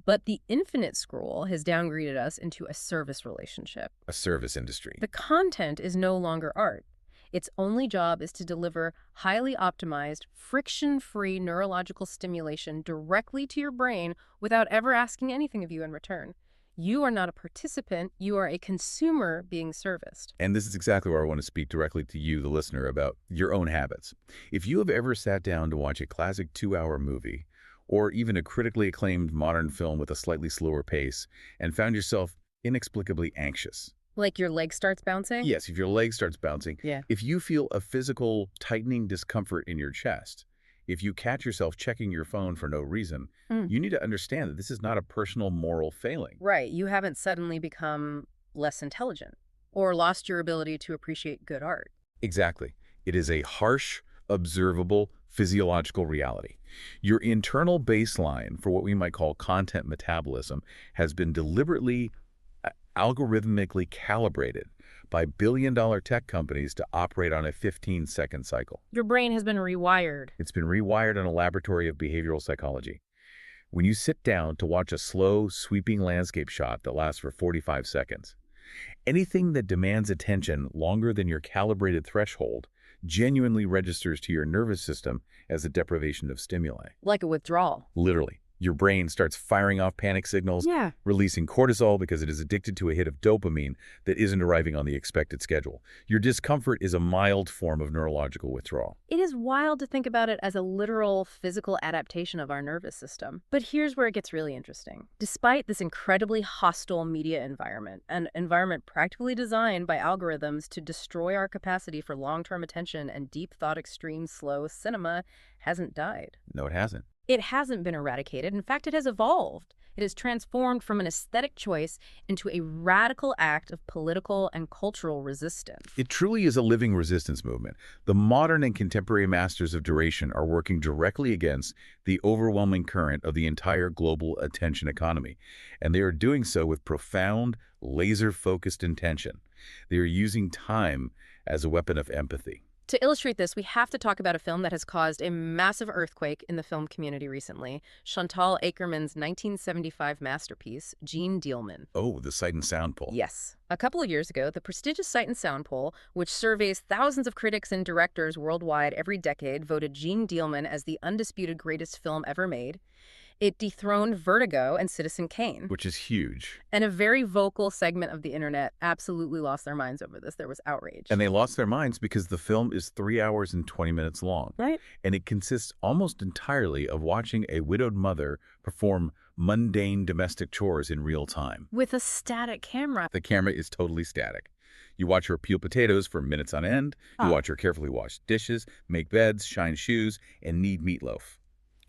But the infinite scroll has downgraded us into a service relationship. A service industry. The content is no longer art. Its only job is to deliver highly optimized, friction-free neurological stimulation directly to your brain without ever asking anything of you in return. You are not a participant, you are a consumer being serviced. And this is exactly where I want to speak directly to you, the listener, about your own habits. If you have ever sat down to watch a classic 2-hour movie, or even a critically acclaimed modern film with a slightly slower pace, and found yourself inexplicably anxious. Like your leg starts bouncing? Yes, if your leg starts bouncing. Yeah. If you feel a physical tightening discomfort in your chest. If you catch yourself checking your phone for no reason, you need to understand that this is not a personal moral failing. Right. You haven't suddenly become less intelligent or lost your ability to appreciate good art. Exactly. It is a harsh, observable, physiological reality. Your internal baseline for what we might call content metabolism has been deliberately, algorithmically calibrated by billion-dollar tech companies to operate on a 15-second cycle. Your brain has been rewired. It's been rewired in a laboratory of behavioral psychology. When you sit down to watch a slow, sweeping landscape shot that lasts for 45 seconds, anything that demands attention longer than your calibrated threshold genuinely registers to your nervous system as a deprivation of stimuli. Like a withdrawal. Literally. Your brain starts firing off panic signals, Yeah. releasing cortisol because it is addicted to a hit of dopamine that isn't arriving on the expected schedule. Your discomfort is a mild form of neurological withdrawal. It is wild to think about it as a literal physical adaptation of our nervous system. But here's where it gets really interesting. Despite this incredibly hostile media environment, an environment practically designed by algorithms to destroy our capacity for long-term attention and deep thought, extreme, slow cinema hasn't died. No, it hasn't. It hasn't been eradicated. In fact, it has evolved. It has transformed from an aesthetic choice into a radical act of political and cultural resistance. It truly is a living resistance movement. The modern and contemporary masters of duration are working directly against the overwhelming current of the entire global attention economy, and they are doing so with profound, laser-focused intention. They are using time as a weapon of empathy. To illustrate this, we have to talk about a film that has caused a massive earthquake in the film community recently, Chantal Akerman's 1975 masterpiece, Jeanne Dielman. Oh, the Sight and Sound poll. Yes. A couple of years ago, the prestigious Sight and Sound poll, which surveys thousands of critics and directors worldwide every decade, voted Jeanne Dielman as the undisputed greatest film ever made. It dethroned Vertigo and Citizen Kane. Which is huge. And a very vocal segment of the internet absolutely lost their minds over this. There was outrage. And they lost their minds because the film is 3 hours and 20 minutes long. Right. And it consists almost entirely of watching a widowed mother perform mundane domestic chores in real time. With a static camera. The camera is totally static. You watch her peel potatoes for minutes on end. You watch her carefully wash dishes, make beds, shine shoes, and knead meatloaf.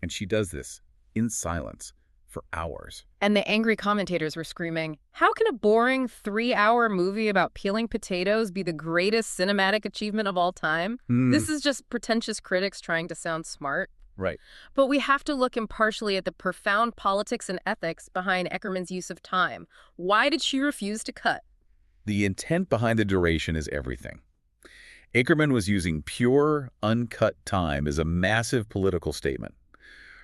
And she does this in silence for hours. And the angry commentators were screaming, how can a boring 3-hour movie about peeling potatoes be the greatest cinematic achievement of all time? This is just pretentious critics trying to sound smart. Right. But we have to look impartially at the profound politics and ethics behind Eckerman's use of time. Why did she refuse to cut? The intent behind the duration is everything. Akerman was using pure, uncut time as a massive political statement.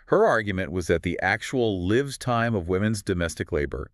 Her argument was that the actual lived time of women's domestic labor,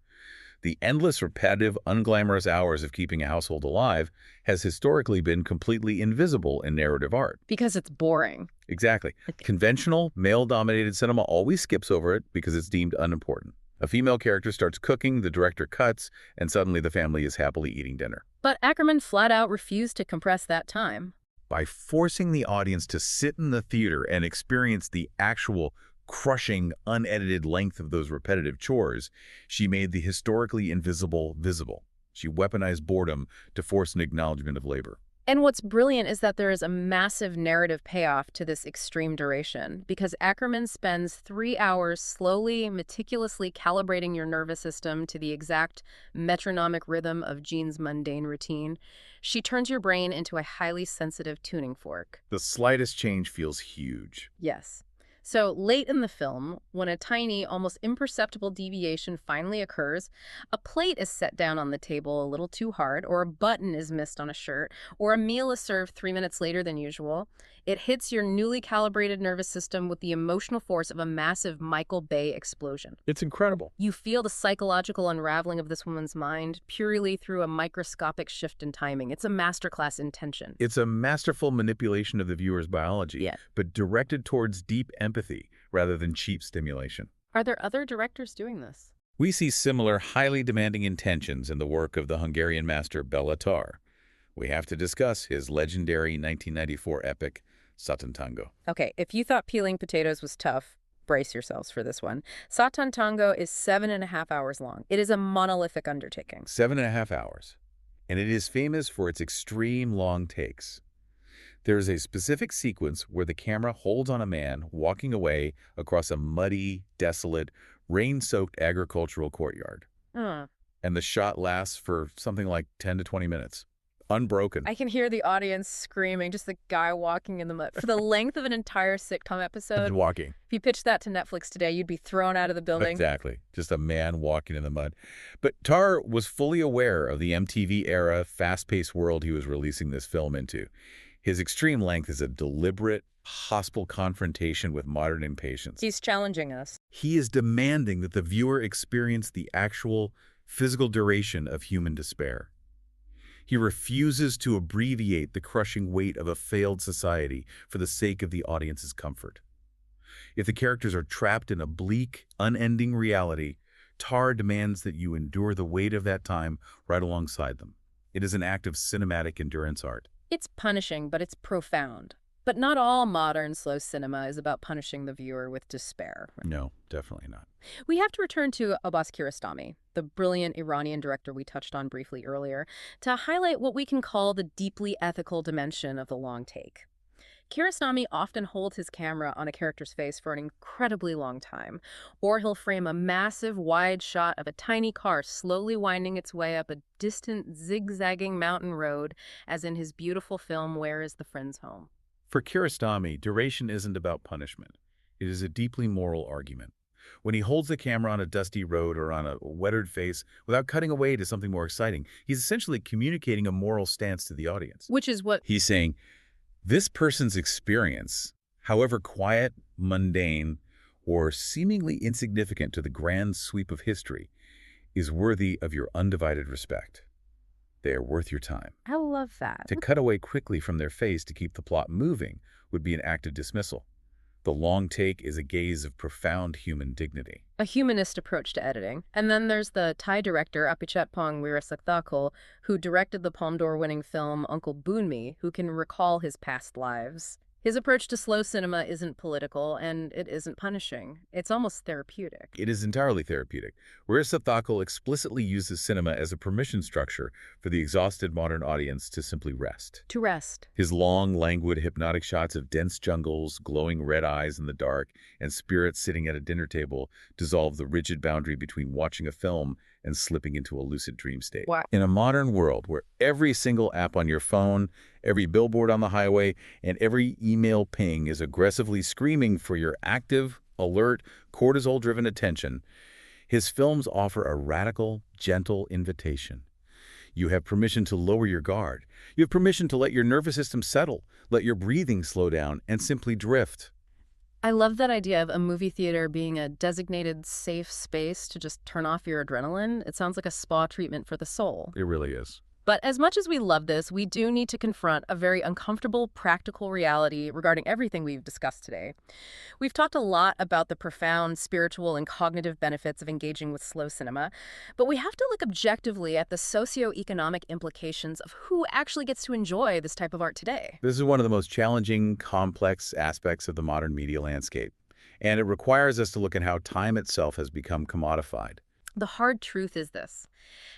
the endless, repetitive, unglamorous hours of keeping a household alive, has historically been completely invisible in narrative art. Because it's boring. Exactly. Conventional, male-dominated cinema always skips over it because it's deemed unimportant. A female character starts cooking, the director cuts, and suddenly the family is happily eating dinner. But Ackerman flat out refused to compress that time. By forcing the audience to sit in the theater and experience the actual crushing, unedited length of those repetitive chores, she made the historically invisible visible. She weaponized boredom to force an acknowledgement of labor. And what's brilliant is that there is a massive narrative payoff to this extreme duration, because Ackerman spends 3 hours slowly, meticulously calibrating your nervous system to the exact metronomic rhythm of Jean's mundane routine. She turns your brain into a highly sensitive tuning fork. The slightest change feels huge. Yes. So late in the film, when a tiny, almost imperceptible deviation finally occurs, a plate is set down on the table a little too hard, or a button is missed on a shirt, or a meal is served 3 minutes later than usual, it hits your newly calibrated nervous system with the emotional force of a massive Michael Bay explosion. It's incredible. You feel the psychological unraveling of this woman's mind purely through a microscopic shift in timing. It's a masterclass in tension. It's a masterful manipulation of the viewer's biology, Yeah. but directed towards deep empathy rather than cheap stimulation. Are there other directors doing this? We see similar highly demanding intentions in the work of the Hungarian master Béla Tarr. We have to discuss his legendary 1994 epic, Satan Tango. Okay, if you thought peeling potatoes was tough, brace yourselves for this one. Satan Tango is 7.5 hours long. It is a monolithic undertaking. 7.5 hours. And it is famous for its extreme long takes. There is a specific sequence where the camera holds on a man walking away across a muddy, desolate, rain-soaked agricultural courtyard. Uh, And the shot lasts for something like 10 to 20 minutes. Unbroken. I can hear the audience screaming, just the guy walking in the mud. For the length of an entire sitcom episode, Walking. if you pitched that to Netflix today, you'd be thrown out of the building. Exactly. Just a man walking in the mud. But Tar was fully aware of the MTV-era, fast-paced world he was releasing this film into. His extreme length is a deliberate, hostile confrontation with modern impatience. He's challenging us. He is demanding that the viewer experience the actual physical duration of human despair. He refuses to abbreviate the crushing weight of a failed society for the sake of the audience's comfort. If the characters are trapped in a bleak, unending reality, Tar demands that you endure the weight of that time right alongside them. It is an act of cinematic endurance art. It's punishing, but it's profound. But not all modern slow cinema is about punishing the viewer with despair. No, definitely not. We have to return to Abbas Kiarostami, the brilliant Iranian director we touched on briefly earlier, to highlight what we can call the deeply ethical dimension of the long take. Kiarostami often holds his camera on a character's face for an incredibly long time, or he'll frame a massive wide shot of a tiny car slowly winding its way up a distant, zigzagging mountain road, as in his beautiful film Where is the Friend's Home? For Kiarostami, duration isn't about punishment. It is a deeply moral argument. When he holds the camera on a dusty road or on a weathered face without cutting away to something more exciting, he's essentially communicating a moral stance to the audience. Which is what He's saying, this person's experience, however quiet, mundane, or seemingly insignificant to the grand sweep of history, is worthy of your undivided respect. They are worth your time. I love that. To cut away quickly from their face to keep the plot moving would be an act of dismissal. The long take is a gaze of profound human dignity. A humanist approach to editing. And then there's the Thai director Apichatpong Weerasethakul, who directed the Palme d'Or-winning film Uncle Boonmi, who can recall his past lives. His approach to slow cinema isn't political, and it isn't punishing. It's almost therapeutic. It is entirely therapeutic. Weerasethakul explicitly uses cinema as a permission structure for the exhausted modern audience to simply rest. To rest. His long, languid, hypnotic shots of dense jungles, glowing red eyes in the dark, and spirits sitting at a dinner table dissolve the rigid boundary between watching a film and slipping into a lucid dream state. Wow. In a modern world where every single app on your phone, every billboard on the highway, and every email ping is aggressively screaming for your active, alert, cortisol-driven attention, his films offer a radical, gentle invitation. You have permission to lower your guard. You have permission to let your nervous system settle, let your breathing slow down, and simply drift. I love that idea of a movie theater being a designated safe space to just turn off your adrenaline. It sounds like a spa treatment for the soul. It really is. But as much as we love this, we do need to confront a very uncomfortable practical reality regarding everything we've discussed today. We've talked a lot about the profound spiritual and cognitive benefits of engaging with slow cinema, but we have to look objectively at the socioeconomic implications of who actually gets to enjoy this type of art today. This is one of the most challenging, complex aspects of the modern media landscape. And it requires us to look at how time itself has become commodified. The hard truth is this.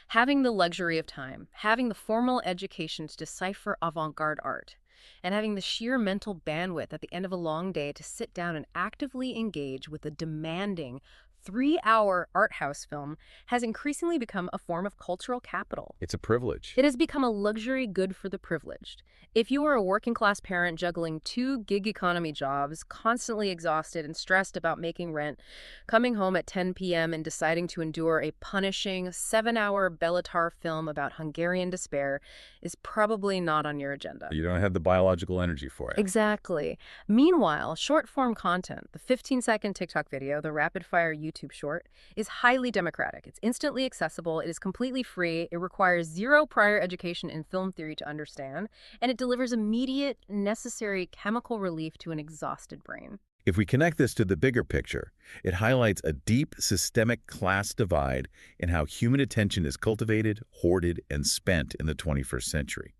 Having the luxury of time, having the formal education to decipher avant-garde art, and having the sheer mental bandwidth at the end of a long day to sit down and actively engage with a demanding 3-hour art house film has increasingly become a form of cultural capital. It's a privilege. It has become a luxury good for the privileged. If you are a working class parent juggling 2 gig economy jobs, constantly exhausted and stressed about making rent, coming home at 10 p.m. and deciding to endure a punishing 7-hour Bellatar film about Hungarian despair is probably not on your agenda. You don't have the biological energy for it. Exactly. Meanwhile, short-form content, the 15-second TikTok video, the rapid-fire YouTube short, is highly democratic. It's instantly accessible, it is completely free, it requires zero prior education in film theory to understand, and it delivers immediate, necessary chemical relief to an exhausted brain. If we connect this to the bigger picture, it highlights a deep systemic class divide in how human attention is cultivated, hoarded, and spent in the 21st century.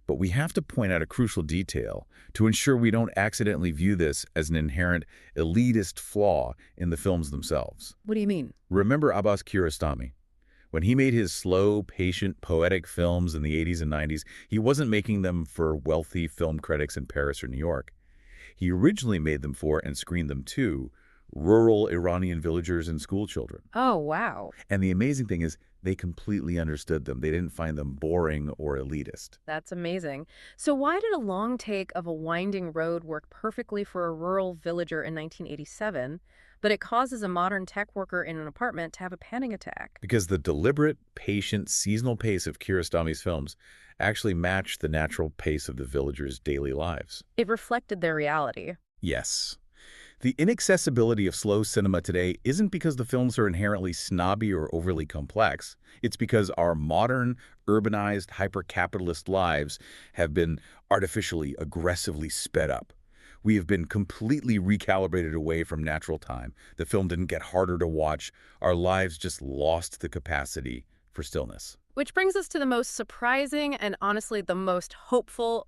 But we have to point out a crucial detail to ensure we don't accidentally view this as an inherent elitist flaw in the films themselves. What do you mean? Remember Abbas Kiarostami? When he made his slow, patient, poetic films in the 80s and 90s, he wasn't making them for wealthy film critics in Paris or New York. He originally made them for, and screened them to, rural Iranian villagers and schoolchildren. Oh, wow. And the amazing thing is, they completely understood them. They didn't find them boring or elitist. That's amazing. So why did a long take of a winding road work perfectly for a rural villager in 1987, but it causes a modern tech worker in an apartment to have a panic attack? Because the deliberate, patient, seasonal pace of Kiarostami's films actually matched the natural pace of the villagers' daily lives. It reflected their reality. Yes. The inaccessibility of slow cinema today isn't because the films are inherently snobby or overly complex. It's because our modern, urbanized, hyper-capitalist lives have been artificially, aggressively sped up. We have been completely recalibrated away from natural time. The film didn't get harder to watch. Our lives just lost the capacity for stillness. Which brings us to the most surprising and honestly the most hopeful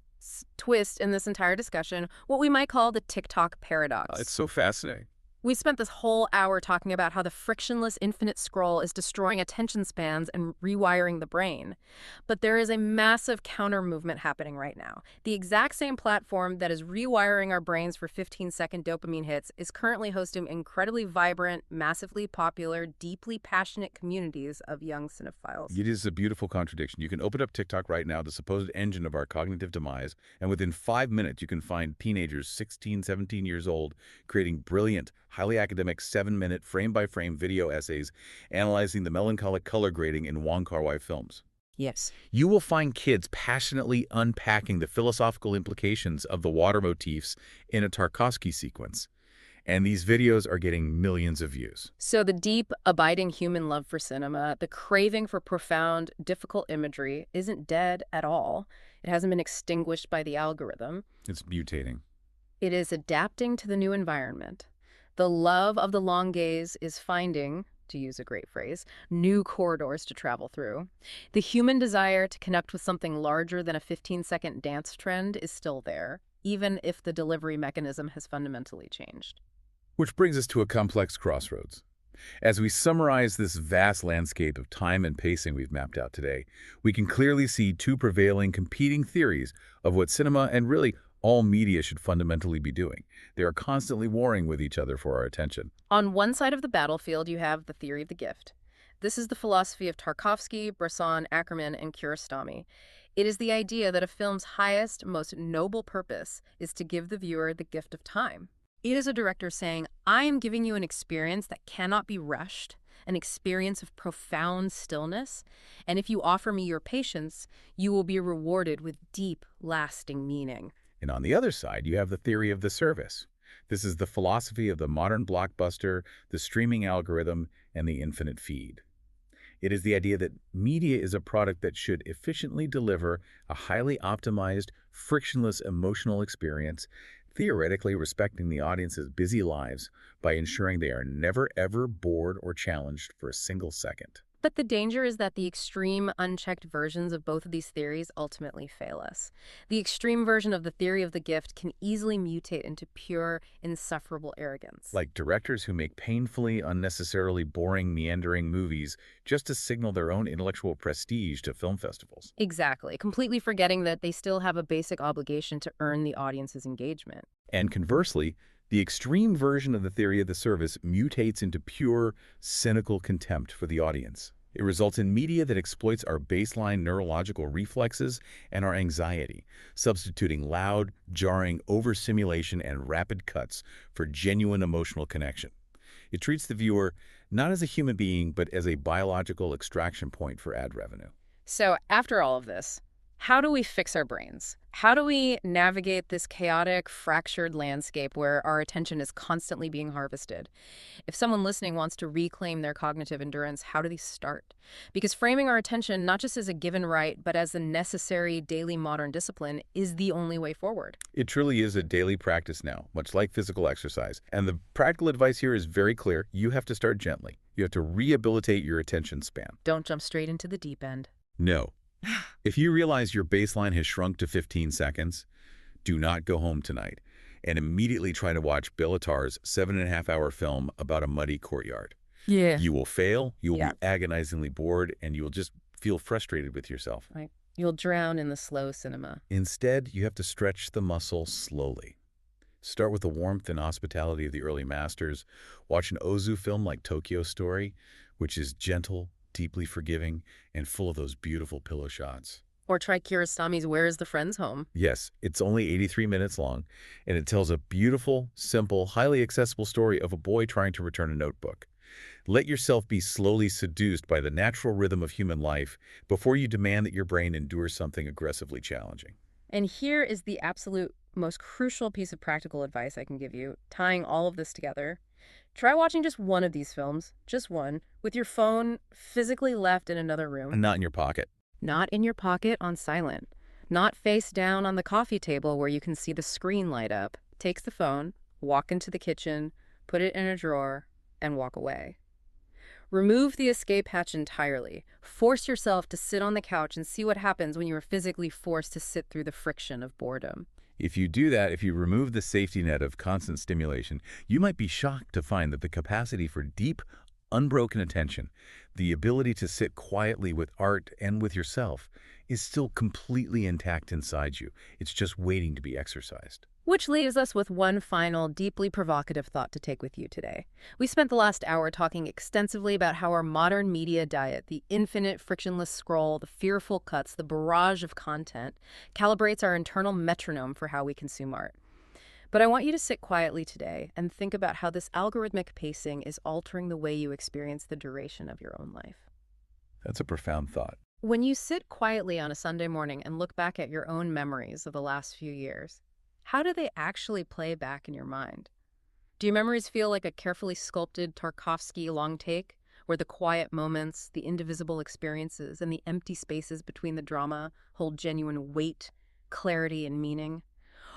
twist in this entire discussion, what we might call the TikTok paradox. It's so fascinating. We spent this whole hour talking about how the frictionless infinite scroll is destroying attention spans and rewiring the brain. But there is a massive counter movement happening right now. The exact same platform that is rewiring our brains for 15-second dopamine hits is currently hosting incredibly vibrant, massively popular, deeply passionate communities of young cinephiles. It is a beautiful contradiction. You can open up TikTok right now, the supposed engine of our cognitive demise, and within 5 minutes you can find teenagers 16, 17 years old creating brilliant, highly academic 7-minute frame-by-frame video essays analyzing the melancholic color grading in Wong Kar-wai films. Yes. You will find kids passionately unpacking the philosophical implications of the water motifs in a Tarkovsky sequence. And these videos are getting millions of views. So the deep, abiding human love for cinema, the craving for profound, difficult imagery, isn't dead at all. It hasn't been extinguished by the algorithm. It's mutating. It is adapting to the new environment. The love of the long gaze is finding, to use a great phrase, new corridors to travel through. The human desire to connect with something larger than a 15-second dance trend is still there, even if the delivery mechanism has fundamentally changed. Which brings us to a complex crossroads. As we summarize this vast landscape of time and pacing we've mapped out today, we can clearly see two prevailing competing theories of what cinema and really all media should fundamentally be doing. They are constantly warring with each other for our attention. On one side of the battlefield, you have the theory of the gift. This is the philosophy of Tarkovsky, Bresson, Ackerman, and Kiarostami. It is the idea that a film's highest, most noble purpose is to give the viewer the gift of time. It is a director saying, I am giving you an experience that cannot be rushed, an experience of profound stillness, and if you offer me your patience, you will be rewarded with deep, lasting meaning. And on the other side, you have the theory of the service. This is the philosophy of the modern blockbuster, the streaming algorithm, and the infinite feed. It is the idea that media is a product that should efficiently deliver a highly optimized, frictionless emotional experience, theoretically respecting the audience's busy lives by ensuring they are never ever bored or challenged for a single second. But the danger is that the extreme, unchecked versions of both of these theories ultimately fail us. The extreme version of the theory of the gift can easily mutate into pure, insufferable arrogance. Like directors who make painfully, unnecessarily boring, meandering movies just to signal their own intellectual prestige to film festivals. Exactly, completely forgetting that they still have a basic obligation to earn the audience's engagement. And conversely, the extreme version of the theory of the service mutates into pure, cynical contempt for the audience. It results in media that exploits our baseline neurological reflexes and our anxiety, substituting loud, jarring overstimulation and rapid cuts for genuine emotional connection. It treats the viewer not as a human being, but as a biological extraction point for ad revenue. So, after all of this, how do we fix our brains? How do we navigate this chaotic, fractured landscape where our attention is constantly being harvested? If someone listening wants to reclaim their cognitive endurance, how do they start? Because framing our attention not just as a given right, but as a necessary daily modern discipline is the only way forward. It truly is a daily practice now, much like physical exercise. And the practical advice here is very clear. You have to start gently. You have to rehabilitate your attention span. Don't jump straight into the deep end. No. If you realize your baseline has shrunk to 15 seconds, do not go home tonight and immediately try to watch Bellatar's 7.5-hour film about a muddy courtyard. Yeah. You will fail, you will Yeah. be agonizingly bored, and you will just feel frustrated with yourself. Right. You'll drown in the slow cinema. Instead, you have to stretch the muscle slowly. Start with the warmth and hospitality of the early masters. Watch an Ozu film like Tokyo Story, which is gentle, deeply forgiving, and full of those beautiful pillow shots. Or try Kurosami's Where is the Friend's Home? Yes, it's only 83 minutes long, and it tells a beautiful, simple, highly accessible story of a boy trying to return a notebook. Let yourself be slowly seduced by the natural rhythm of human life before you demand that your brain endure something aggressively challenging. And here is the absolute most crucial piece of practical advice I can give you, tying all of this together. Try watching just one of these films, just one, with your phone physically left in another room. And not in your pocket. Not in your pocket on silent. Not face down on the coffee table where you can see the screen light up. Take the phone, walk into the kitchen, put it in a drawer, and walk away. Remove the escape hatch entirely. Force yourself to sit on the couch and see what happens when you are physically forced to sit through the friction of boredom. If you do that, if you remove the safety net of constant stimulation, you might be shocked to find that the capacity for deep, unbroken attention, the ability to sit quietly with art and with yourself, is still completely intact inside you. It's just waiting to be exercised. Which leaves us with one final, deeply provocative thought to take with you today. We spent the last hour talking extensively about how our modern media diet, the infinite frictionless scroll, the fearful cuts, the barrage of content, calibrates our internal metronome for how we consume art. But I want you to sit quietly today and think about how this algorithmic pacing is altering the way you experience the duration of your own life. That's a profound thought. When you sit quietly on a Sunday morning and look back at your own memories of the last few years, how do they actually play back in your mind? Do your memories feel like a carefully sculpted Tarkovsky long take, where the quiet moments, the indivisible experiences, and the empty spaces between the drama hold genuine weight, clarity, and meaning?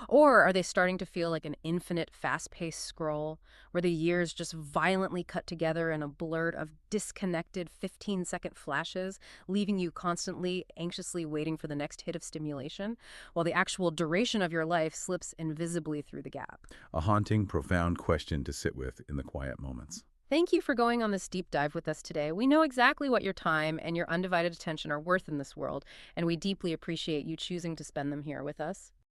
Or are they starting to feel like an infinite, fast-paced scroll, where the years just violently cut together in a blur of disconnected 15-second flashes, leaving you constantly, anxiously waiting for the next hit of stimulation, while the actual duration of your life slips invisibly through the gap? A haunting, profound question to sit with in the quiet moments. Thank you for going on this deep dive with us today. We know exactly what your time and your undivided attention are worth in this world, and we deeply appreciate you choosing to spend them here with us.